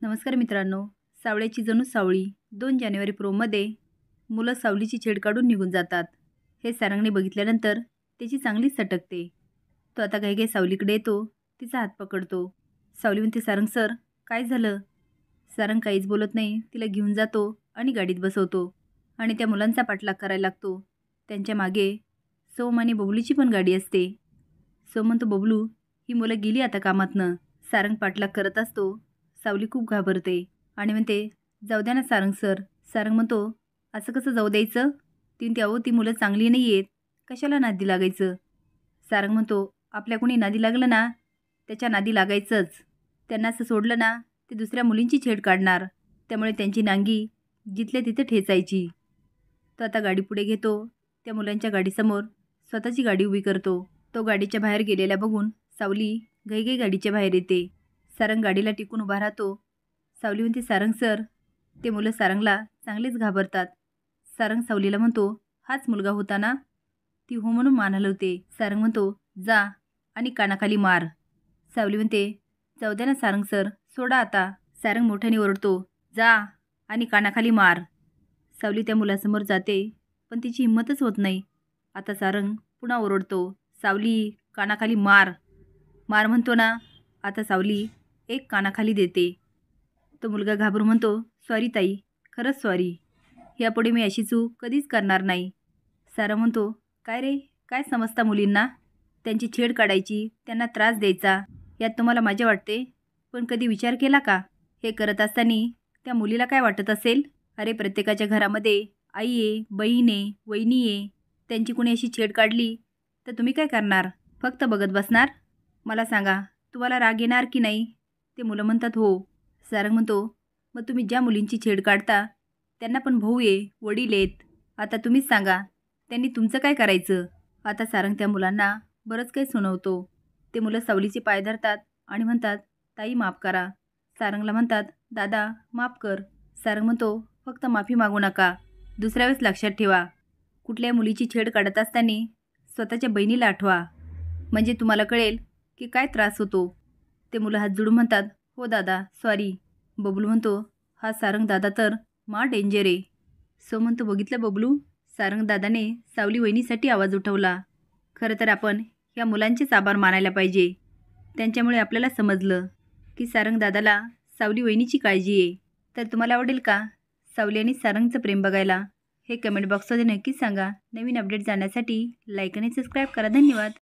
नमस्कार मित्रांनो, सावळ्याची जणू सावळी 2 जानेवारी प्रोमध्ये मुलं सावलीची छेड काढून निघून जातात. हे सारंगने बघितल्यानंतर त्याची चांगली सटकते. तो आता काही सावलीकडे येतो, तिचा हात पकडतो. सावली म्हणते, सारंग सर काय झालं? सारंग काहीच बोलत नाही, तिला घेऊन जातो आणि गाडीत बसवतो आणि त्या मुलांचा पाठलाग करायला लागतो. त्यांच्या मागे सोम आणि बबलूची पण गाडी असते. सोम म्हणतो, बबलू ही मुलं गेली आता कामातनं. सारंग पाठलाग करत असतो. सावली खूप घाबरते आणि म्हणते, जाऊ द्या ना सारंग सर. सारंग म्हणतो, असं कसं जाऊ द्यायचं? ती मुलं चांगली नाही आहेत, कशाला नादी लागायचं? सारंग म्हणतो, आपल्या कोणी नादी लागलं ना त्याच्या नादी लागायचंच. त्यांना असं सोडलं ना ते दुसऱ्या मुलींची छेड काढणार, त्यामुळे त्यांची नांगी जिथल्या तिथे ठेचायची. तो आता गाडी पुढे घेतो. त्या मुलांच्या गाडीसमोर स्वतःची गाडी उभी करतो. तो गाडीच्या बाहेर गेलेला बघून सावली घाईघाई गाडीच्या बाहेर येते. सारंग गाडीला टिकून उभा राहतो. सावली म्हणते, सारंग सर. ते मुलं सारंगला चांगलेच घाबरतात. सारंग सावलीला म्हणतो, हाच मुलगा होता ना? ती हो म्हणून मान हलवते. सारंग म्हणतो, जा आणि कानाखाली मार. सावली म्हणते, जाऊ द्या ना सारंग सर, सोडा आता. सारंग मोठ्याने ओरडतो, जा आणि कानाखाली मार. सावली त्या मुलासमोर जाते, पण तिची हिंमतच होत नाही. आता सारंग पुन्हा ओरडतो, सावली कानाखाली मार. मार म्हणतो ना. आता सावली एक कानाखाली देते. तो मुलगा घाबरून म्हणतो, सॉरी ताई, खरंच सॉरी. यापुढे मी अशी चूक कधीच करणार नाही. सारंग म्हणतो, काय रे, काय समजता मुलींना? त्यांची छेड काढायची, त्यांना त्रास द्यायचा, यात तुम्हाला मजा वाटते. पण कधी विचार केला का हे करत असताना त्या मुलीला काय वाटत असेल? अरे, प्रत्येकाच्या घरामध्ये आई आहे, बहीण आहे, वहिनी आहे. त्यांची कुणी अशी छेड काढली तर तुम्ही काय करणार? फक्त बघत बसणार? मला सांगा, तुम्हाला राग येणार की नाही? ते मुलं म्हणतात, हो. सारंग म्हणतो, मग तुम्ही ज्या मुलींची छेड काढता त्यांना पण भाऊ आहे, वडील आहेत. आता तुम्हीच सांगा, त्यांनी तुमचं काय करायचं? आता सारंग त्या मुलांना बरंच काही सुनावतो. ते मुलं सावलीचे पाय धरतात आणि म्हणतात, ताई माफ करा. सारंगला म्हणतात, दादा माफ कर. सारंग म्हणतो, फक्त माफी मागू नका, दुसऱ्या वेळेस लक्षात ठेवा. कुठल्या मुलीची छेड काढत असताना स्वतःच्या बहिणीला आठवा, म्हणजे तुम्हाला कळेल की काय त्रास होतो. ते मुलं हात जोडून म्हणतात, हो दादा, सॉरी. बबलू म्हणतो, हा सारंग दादा तर डेंजर आहे. सो म्हणतो, बघितलं बबलू, सारंग दादाने सावली वहिनीसाठी आवाज उठवला. खरं तर आपण या मुलांचेच आभार मानायला पाहिजे. त्यांच्यामुळे आपल्याला समजलं की सारंग दादाला सावली वहिनीची काळजी आहे. तर तुम्हाला आवडेल का सावली आणि सारंगचं प्रेम बघायला? हे कमेंट बॉक्समध्ये नक्कीच सांगा. नवीन अपडेट जाण्यासाठी लाईक आणि सबस्क्राईब करा. धन्यवाद.